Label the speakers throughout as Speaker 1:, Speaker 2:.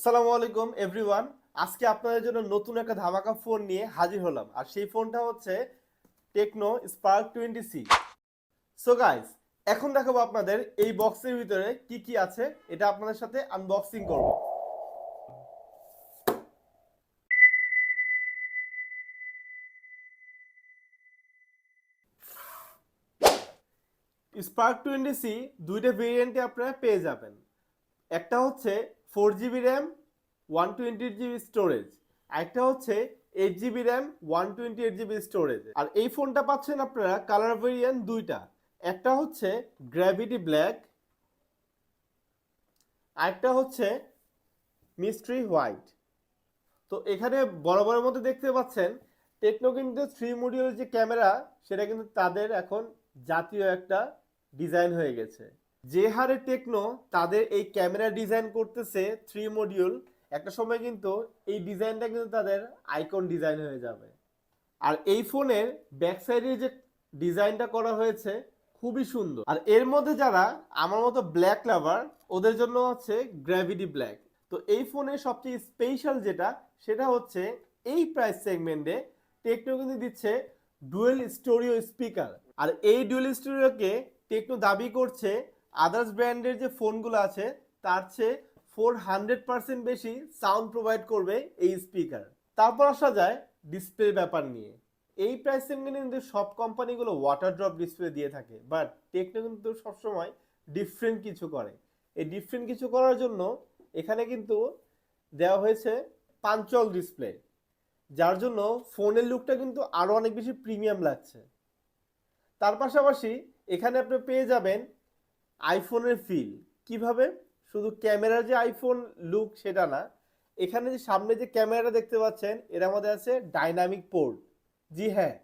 Speaker 1: আসসালামু আলাইকুম এভরিওয়ান। আজকে আপনাদের জন্য নতুন একটা ধামাকা ফোন নিয়ে হাজির হলাম, আর সেই ফোনটা হচ্ছে Tecno Spark 20C। So guys, এখন দেখাবো আপনাদের এই বক্সের ভিতরে কি কি আছে, এটা আপনাদের সাথে আনবক্সিং করব। স্পার্ক 20C দুইটা ভেরিয়েন্টে আপনারা পেয়ে যাবেন। একটা হচ্ছে 4GB র্যাম 128GB স্টোরেজ, একটা হচ্ছে 8GB র্যাম 128GB স্টোরেজ। আর এই ফোনটা পাচ্ছেন আপনারা কালার ভেরিয়েন্ট দুইটা, একটা হচ্ছে গ্র্যাভিটি ব্ল্যাক, আরেকটা হচ্ছে মিস্ট্রি হোয়াইট। তো এখানে বরাবরের মধ্যে দেখতে পাচ্ছেন টেকনো কিন্তু 3 মডিউল যে ক্যামেরা, সেটা কিন্তু তাদের এখন জাতীয় একটা ডিজাইন হয়ে গেছে। যে হারে টেকনো তাদের এই ক্যামেরা ডিজাইন করতেছে 3 মডিউল, একটা সময় কিন্তু এই ডিজাইনটা কিন্তু তাদের আইকন ডিজাইন হয়ে যাবে। আর এই ফোনের ব্যাক সাইডের যে ডিজাইনটা করা হয়েছে খুবই সুন্দর। আর এর মধ্যে যারা আমার মতো ব্ল্যাক লাভার, ওদের জন্য হচ্ছে গ্র্যাভিটি ব্ল্যাক। তো এই ফোনের সবচেয়ে স্পেশাল যেটা, সেটা হচ্ছে এই প্রাইস সেগমেন্টে টেকনো কিন্তু দিচ্ছে ডুয়েল স্টোরিও স্পিকার। আর এই ডুয়েল স্টোরিওকে টেকনো দাবি করছে আদার্স ব্র্যান্ডের যে ফোনগুলো আছে তার চেয়ে 400% বেশি সাউন্ড প্রোভাইড করবে এই স্পিকার। তারপর আসা যায় ডিসপ্লের ব্যাপার নিয়ে। এই প্রাইস সেগমেন্টে কিন্তু সব কোম্পানিগুলো ওয়াটার ড্রপ ডিসপ্লে দিয়ে থাকে, বাট টেকনো কিন্তু সবসময় ডিফারেন্ট কিছু করে। এই ডিফারেন্ট কিছু করার জন্য এখানে কিন্তু দেওয়া হয়েছে পাঞ্চল ডিসপ্লে, যার জন্য ফোনের লুকটা কিন্তু আরো অনেক বেশি প্রিমিয়াম লাগছে। তার পাশাপাশি এখানে আপনি পেয়ে যাবেন আইফোনের ফিল। কিভাবে? শুধু ক্যামেরার যে আইফোন লুক সেটা না, এখানে যে সামনে যে ক্যামেরাটা দেখতে পাচ্ছেন এর মধ্যে আছে ডাইনামিক পোর্ট। জি হ্যাঁ,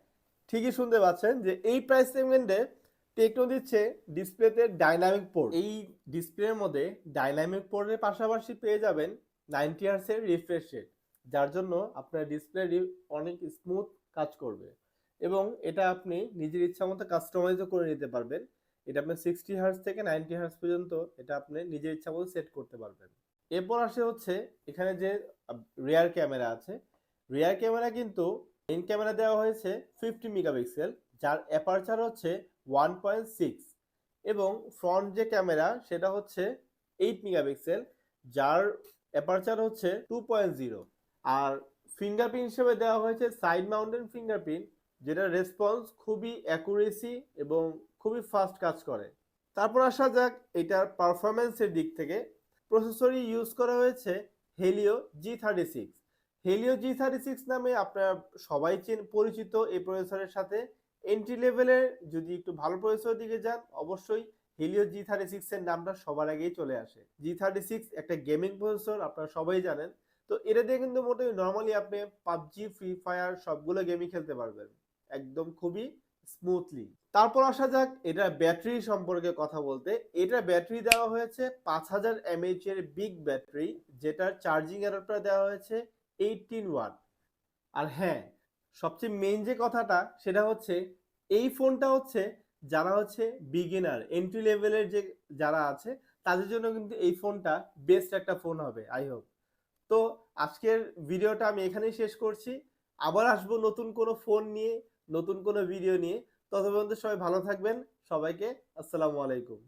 Speaker 1: ঠিকই শুনতে পাচ্ছেন যে এই প্রাইস সেগমেন্টে টেকনো দিচ্ছে ডিসপ্লেতে ডাইনামিক পোর্ট। এই ডিসপ্লের মধ্যে ডাইনামিক পোর্টের পাশাপাশি পেয়ে যাবেন 90 হার্টজের রিফ্রেশ রেট, যার জন্য আপনার ডিসপ্লে অনেক স্মুথ কাজ করবে। এবং এটা আপনি নিজের ইচ্ছা মতো কাস্টমাইজও করে নিতে পারবেন। এটা আপনি 60 হার্টজ থেকে 90 হার্টজ পর্যন্ত এটা আপনি নিজের ইচ্ছা মতো সেট করতে পারবেন। এরপর আসে হচ্ছে এখানে যে রিয়ার ক্যামেরা আছে, রিয়ার ক্যামেরা কিন্তু মেইন ক্যামেরা দেওয়া হয়েছে 50 মেগাপিক্সেল, যার অ্যাপারচার হচ্ছে 1.6, এবং ফ্রন্ট যে ক্যামেরা সেটা হচ্ছে 8 মেগাপিক্সেল, যার অ্যাপারচার হচ্ছে 2.0। আর ফিঙ্গারপ্রিন্ট হিসেবে দেওয়া হয়েছে সাইড মাউন্টেন ফিঙ্গারপ্রিন্ট, যেটা রেসপন্স খুবই অ্যাকুরেসি এবং খুবই ফাস্ট কাজ করে। তারপর আসা যাক এটার পারফরমেন্সের দিক থেকে। প্রসেসরই ইউজ করা হয়েছে হেলিও G36। হেলিও G36 নামে আপনারা সবাই পরিচিত এই প্রসেসরের সাথে। এন্ট্রি লেভেলের যদি একটু ভালো প্রসেসরের দিকে যান, অবশ্যই হেলিও G36 এর নামটা সবার আগেই চলে আসে। G36 একটা গেমিং প্রসেসর, আপনারা সবাই জানেন। তো এটা দিয়ে কিন্তু মোটামুটি নর্মালি আপনি পাবজি, ফ্রি ফায়ার সবগুলো গেমই খেলতে পারবেন একদম খুবই স্মুথলি। তারপর আসা যাক এটা ব্যাটারি সম্পর্কে কথা বলতে। এটা ব্যাটারি দেওয়া হয়েছে 5000 mAh এর বিগ ব্যাটারি, যেটার চার্জিং অ্যাডাপ্টার দেওয়া হয়েছে 18 ওয়াট। আর হ্যাঁ, সবচেয়ে মেইন যে কথাটা সেটা হচ্ছে এই ফোনটা হচ্ছে যারা হচ্ছে বিগিনার, এন্ট্রি লেভেলের যে যারা আছে তাদের জন্য কিন্তু এই ফোনটা বেস্ট একটা ফোন হবে আই হোপ। তো আজকের ভিডিওটা আমি এখানেই শেষ করছি। আবার আসবো নতুন কোনো ফোন নিয়ে, নতুন কোনো ভিডিও নিয়ে। ততক্ষণ পর্যন্ত সবাই ভালো থাকবেন। সবাইকে আসসালামু আলাইকুম।